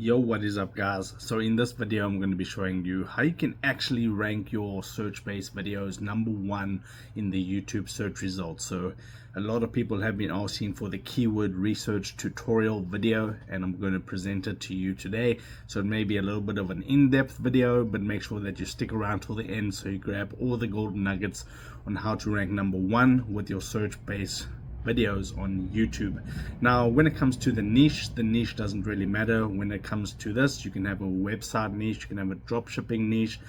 Yo, what is up guys? So in this video I'm going to be showing you how you can actually rank your search-based videos #1 in the YouTube search results. So a lot of people have been asking for the keyword research tutorial video, and I'm going to present it to you today. So it may be a little bit of an in-depth video, but make sure that you stick around till the end so you grab all the golden nuggets on how to rank #1 with your search-based videos on YouTube. Now when it comes to the niche doesn't really matter. When it comes to this, you can have a website niche, you can have a drop shipping niche,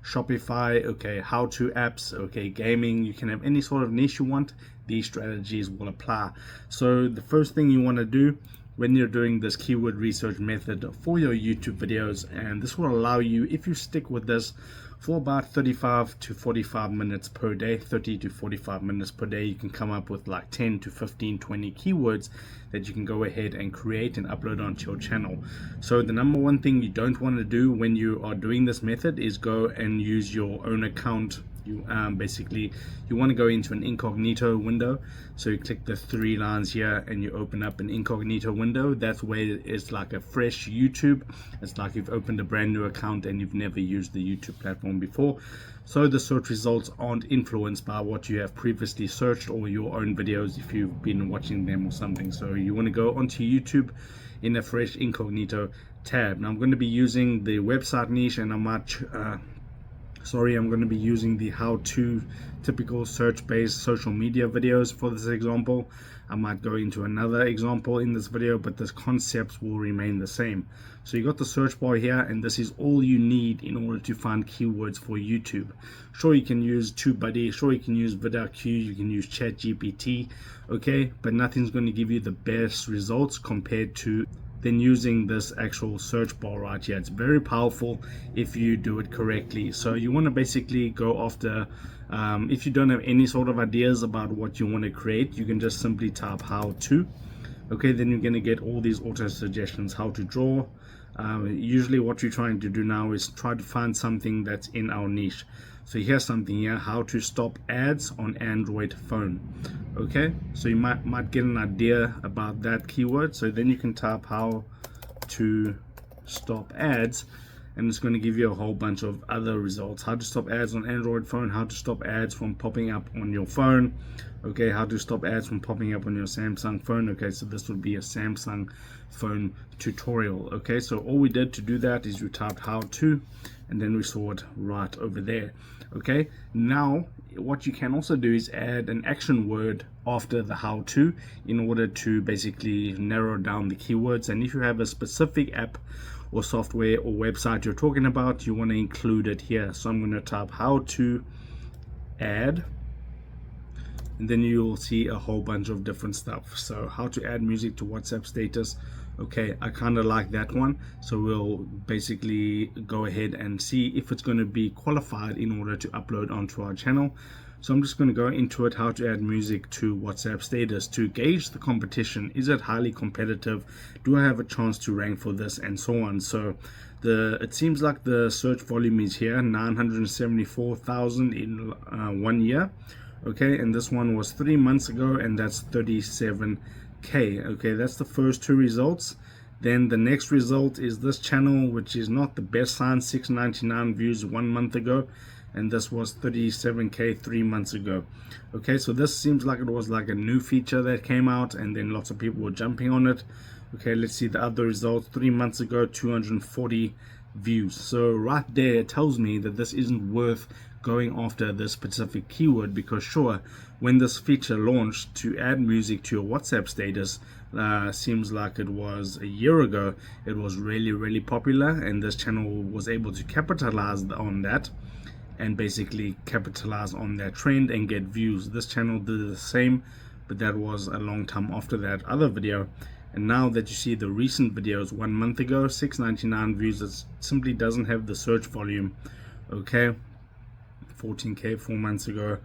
Shopify, okay, how-to apps, okay, gaming. You can have any sort of niche you want. These strategies will apply. So the first thing you want to do when you're doing this keyword research method for your YouTube videos, and this will allow you, if you stick with this for about 35 to 45 minutes per day, 30 to 45 minutes per day, you can come up with like 10 to 15, 20 keywords that you can go ahead and create and upload onto your channel. So the #1 thing you don't want to do when you are doing this method is go and use your own account. You basically you want to go into an incognito window. So you click the 3 lines here and you open up an incognito window. That's where it's like a fresh YouTube. It's like you've opened a brand new account and you've never used the YouTube platform before. So the search results aren't influenced by what you have previously searched or your own videos if you've been watching them or something. So you want to go onto YouTube in a fresh incognito tab. Now I'm going to be using the website niche, and I'm going to be using the how-to typical search-based social media videos for this example. I might go into another example in this video, but the concepts will remain the same. So you got the search bar here, and this is all you need in order to find keywords for YouTube. Sure, you can use TubeBuddy, sure you can use VidIQ, you can use ChatGPT, okay, but nothing's going to give you the best results compared to then using this actual search bar right here. It's very powerful if you do it correctly. So you want to basically go after, if you don't have any sort of ideas about what you want to create, you can just simply type how to. Okay, then you're going to get all these auto suggestions, how to draw. Usually what you're trying to do now is try to find something that's in our niche. So here's something here, how to stop ads on Android phone. Okay, so you might get an idea about that keyword. So then you can type how to stop ads, and it's going to give you a whole bunch of other results. How to stop ads on Android phone, how to stop ads from popping up on your phone, okay, how to stop ads from popping up on your Samsung phone. Okay, so this would be a Samsung phone tutorial. Okay, so all we did to do that is we typed how to, and then we saw it right over there. Okay, now what you can also do is add an action word after the how to in order to basically narrow down the keywords. And if you have a specific app or software or website you're talking about, you want to include it here. So I'm going to type how to add, and then you'll see a whole bunch of different stuff. So how to add music to WhatsApp status. Okay, I kind of like that one. So we'll basically go ahead and see if it's going to be qualified in order to upload onto our channel. So I'm just going to go into it, how to add music to WhatsApp status, to gauge the competition. Is it highly competitive? Do I have a chance to rank for this, and so on. So it seems like the search volume is here, 974,000 in 1 year. Okay, and this one was 3 months ago, and that's 37K. Okay, that's the first 2 results. Then the next result is this channel, which is not the best sign, 699 views 1 month ago, and this was 37K 3 months ago. Okay, so this seems like it was like a new feature that came out, and then lots of people were jumping on it. Okay, let's see the other results. 3 months ago, 240 views. So right there it tells me that this isn't worth going after this specific keyword, because sure, when this feature launched to add music to your WhatsApp status, seems like it was a year ago, it was really popular, and this channel was able to capitalize on that and basically capitalize on that trend and get views. This channel did the same, but that was a long time after that other video. And now that you see the recent videos, 1 month ago, 699 views, it simply doesn't have the search volume. Okay, 14K 4 months ago,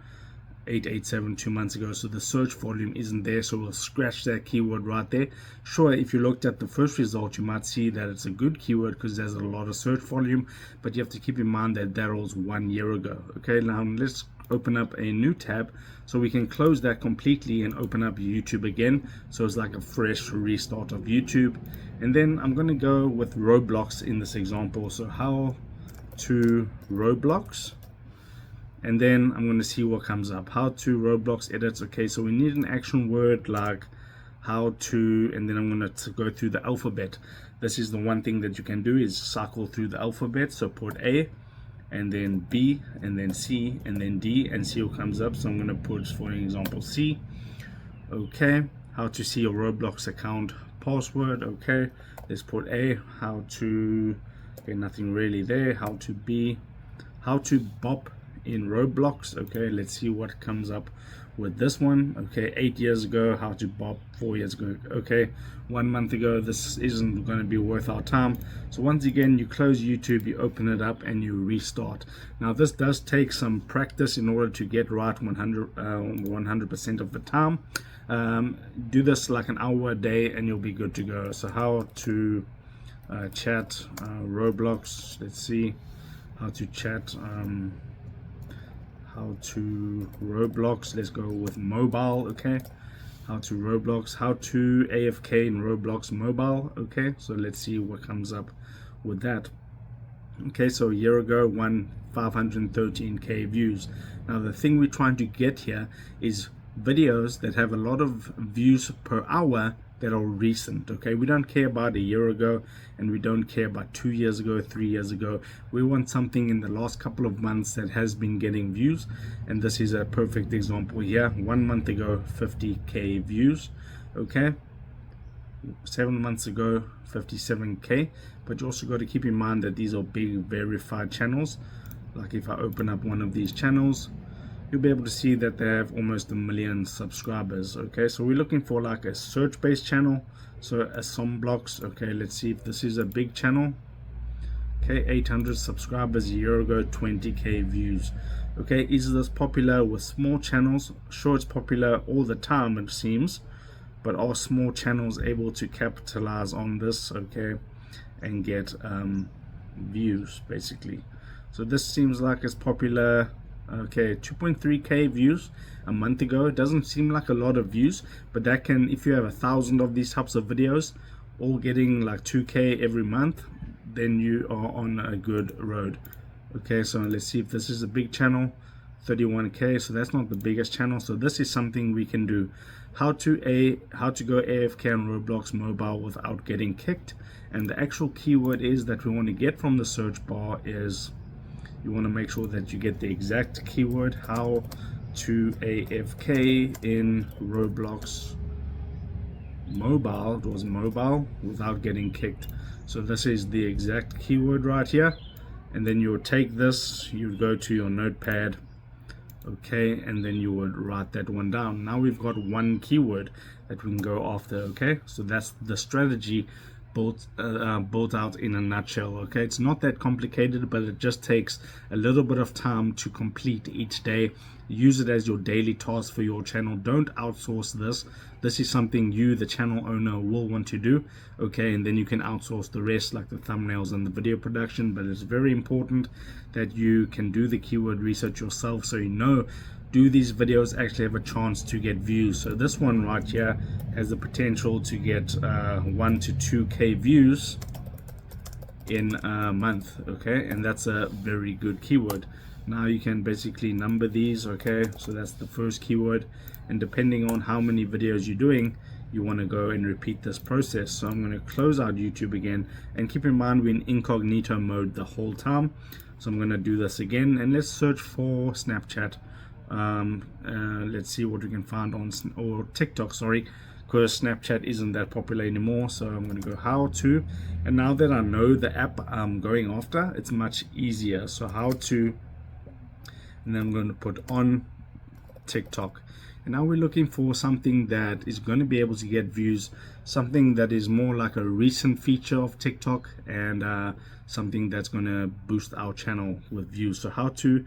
887 2 months ago. So the search volume isn't there, so we'll scratch that keyword right there. Sure, if you looked at the first result, you might see that it's a good keyword because there's a lot of search volume, but you have to keep in mind that that was 1 year ago. Okay, now let's open up a new tab, so we can close that completely and open up YouTube again, so it's like a fresh restart of YouTube. And then I'm going to go with Roblox in this example. So how to Roblox, and then I'm going to see what comes up. How to Roblox edits. Okay, so we need an action word like how to, and then I'm going to go through the alphabet. This is the one thing that you can do, is cycle through the alphabet. So put A, and then B, and then C, and then D, and see what comes up. So I'm going to put, for example, C. Okay, how to see your Roblox account password. Okay, let's put A. How to, okay, nothing really there. How to B, how to bop in Roblox. Okay, let's see what comes up with this one. Okay, 8 years ago, how to bop. 4 years ago, okay, 1 month ago. This isn't going to be worth our time. So once again, you close YouTube, you open it up, and you restart. Now this does take some practice in order to get right 100% of the time. Do this like an hour a day and you'll be good to go. So how to chat Roblox. Let's see how to chat how to Roblox. Let's go with mobile. Okay, how to Roblox, how to AFK in Roblox mobile. Okay, so let's see what comes up with that. Okay, so a year ago, 513k views. Now the thing we're trying to get here is videos that have a lot of views per hour that are recent. Okay, we don't care about a year ago, and we don't care about 2 years ago, 3 years ago. We want something in the last couple of months that has been getting views, and this is a perfect example here. 1 month ago, 50k views. Okay, 7 months ago, 57k. But you also got to keep in mind that these are big verified channels. Like if I open up one of these channels, you'll be able to see that they have almost 1 million subscribers. Okay, so we're looking for like a search-based channel, so a Blocks. Okay, let's see if this is a big channel. Okay, 800 subscribers a year ago, 20k views. Okay, is this popular with small channels? Sure, it's popular all the time, it seems, but are small channels able to capitalize on this, okay, and get views basically? So this seems like it's popular. Okay, 2.3k views a month ago. It doesn't seem like a lot of views, but that can, if you have 1,000 of these types of videos all getting like 2k every month, then you are on a good road. Okay, so let's see if this is a big channel. 31k, so that's not the biggest channel. So this is something we can do. How to go AFK on Roblox mobile without getting kicked. And the actual keyword is that we want to get from the search bar is, you want to make sure that you get the exact keyword. How to AFK in Roblox mobile. It was mobile without getting kicked. So this is the exact keyword right here. And then you'll take this, you go to your notepad, okay, and then you would write that one down. Now we've got one keyword that we can go after. Okay, so that's the strategy built out in a nutshell. Okay, it's not that complicated, but it just takes a little bit of time to complete each day. Use it as your daily task for your channel. Don't outsource this. This is something you, the channel owner, will want to do. Okay, and then you can outsource the rest, like the thumbnails and the video production. But it's very important that you can do the keyword research yourself, so you know, do these videos actually have a chance to get views? So this one right here has the potential to get 1 to 2k views in a month. Okay, and that's a very good keyword. Now you can basically number these. Okay, so that's the first keyword, and depending on how many videos you're doing, you want to go and repeat this process. So I'm going to close out YouTube again, and keep in mind we're in incognito mode the whole time. So I'm going to do this again, and let's search for Snapchat. Let's see what we can find on, or TikTok, sorry, because Snapchat isn't that popular anymore. So I'm going to go how to, and now that I know the app I'm going after, it's much easier. So how to, and then I'm going to put on TikTok. And now we're looking for something that is going to be able to get views, something that is more like a recent feature of TikTok, and something that's going to boost our channel with views. So how to,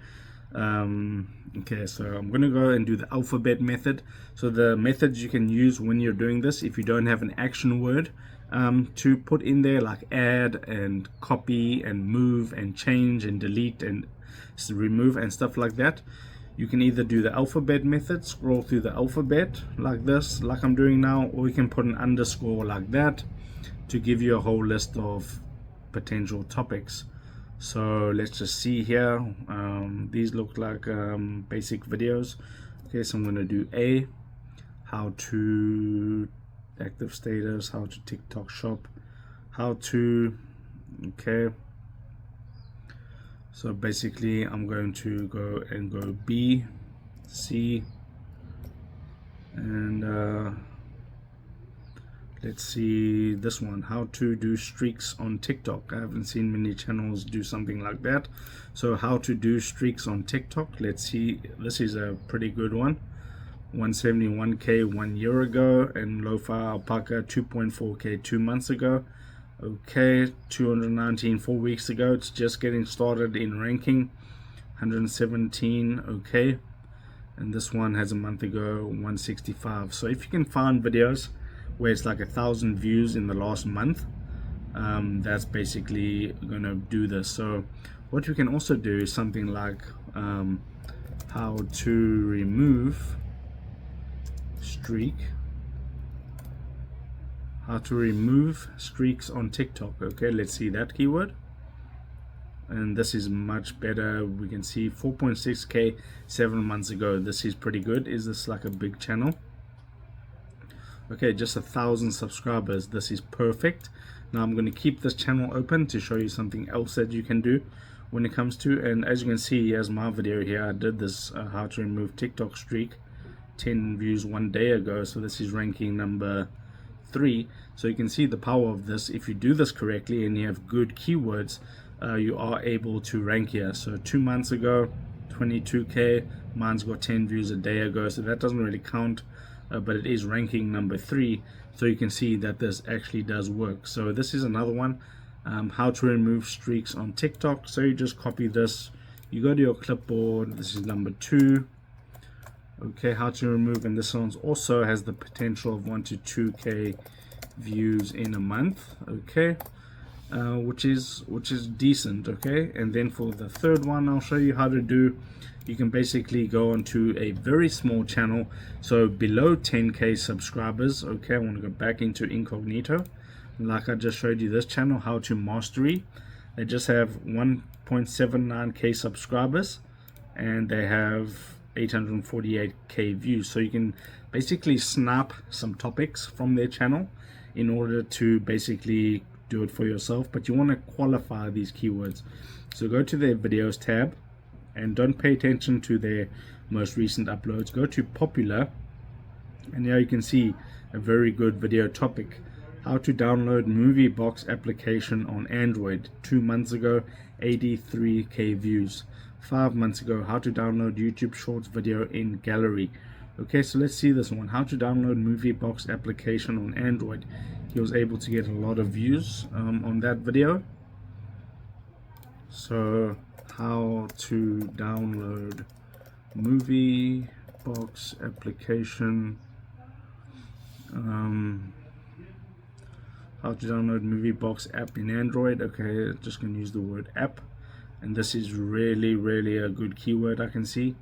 okay, so I'm going to go and do the alphabet method. So the methods you can use when you're doing this, if you don't have an action word to put in there, like add and copy and move and change and delete and remove and stuff like that, You can either do the alphabet method, scroll through the alphabet like this, like I'm doing now, or you can put an underscore like that to give you a whole list of potential topics. So let's just see here. These look like basic videos. Okay, so I'm going to do A, how to active status, how to TikTok shop, how to, okay. So basically I'm going to go B, C, and let's see this one, how to do streaks on TikTok. I haven't seen many channels do something like that. So how to do streaks on TikTok. Let's see, this is a pretty good one. 171k 1 year ago, and Lofa Alpaca 2.4k 2 months ago. Okay, 219 4 weeks ago. It's just getting started in ranking. 117, okay. And this one has a month ago 165. So if you can find videos where it's like 1,000 views in the last month, that's basically gonna do this. So what you can also do is something like how to remove streak, how to remove streaks on TikTok. Okay, let's see that keyword, and this is much better. We can see 4.6k 7 months ago. This is pretty good. Is this like a big channel? Okay, just 1,000 subscribers. This is perfect. Now I'm going to keep this channel open to show you something else that you can do when it comes to, and as you can see, here's my video here. I did this how to remove TikTok streak, 10 views 1 day ago. So this is ranking number 3. So you can see the power of this. If you do this correctly and you have good keywords, you are able to rank here. So 2 months ago 22k, mine's got 10 views a day ago, so that doesn't really count, but it is ranking number 3. So you can see that this actually does work. So this is another one, how to remove streaks on TikTok. So you just copy this, you go to your clipboard. This is number 2. Okay, how to remove, and this one also has the potential of 1 to 2k views in a month. Okay, which is decent. Okay, and then for the third one, I'll show you how to do. You can basically go onto a very small channel, so below 10k subscribers. Okay, I want to go back into incognito, like I just showed you this channel, how to mastery. They just have 1.79k subscribers, and they have 848k views. So you can basically snap some topics from their channel in order to basically do it for yourself, but you want to qualify these keywords. So go to their videos tab and don't pay attention to their most recent uploads. Go to popular, and now you can see a very good video topic, how to download movie box application on Android. 2 months ago 83k views. 5 months ago, how to download YouTube Shorts video in gallery. Okay, so let's see this one, how to download movie box application on Android. He was able to get a lot of views on that video. So how to download movie box application, how to download movie box app in Android. Okay, just gonna use the word app, and this is really a good keyword. I can see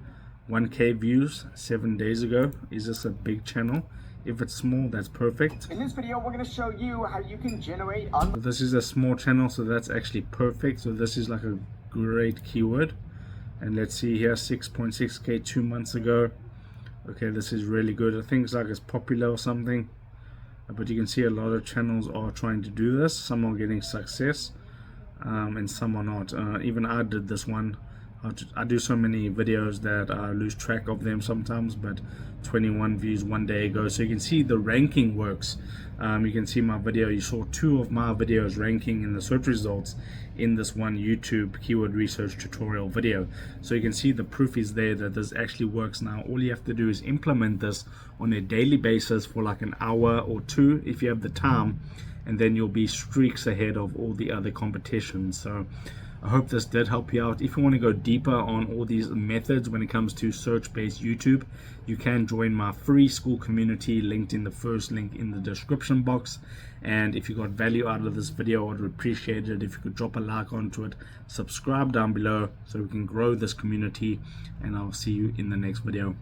1k views 7 days ago. Is this a big channel? If it's small, that's perfect. In this video, we're going to show you how you can generate so this is a small channel, so that's actually perfect. So this is like a great keyword. And let's see here, 6.6k 2 months ago. Okay, this is really good. I think it's like it's popular or something, but you can see a lot of channels are trying to do this. Some are getting success, and some are not. Even I did this one. I do so many videos that I lose track of them sometimes, but 21 views 1 day ago. So you can see the ranking works. You can see my video, you saw 2 of my videos ranking in the search results in this one YouTube keyword research tutorial video. So you can see the proof is there that this actually works. Now all you have to do is implement this on a daily basis for like an hour or 2 if you have the time, and then you'll be streaks ahead of all the other competition. So I hope this did help you out. If you want to go deeper on all these methods when it comes to search-based YouTube, you can join my free school community linked in the first link in the description box. And if you got value out of this video, I would appreciate it if you could drop a like onto it, subscribe down below so we can grow this community, and I'll see you in the next video.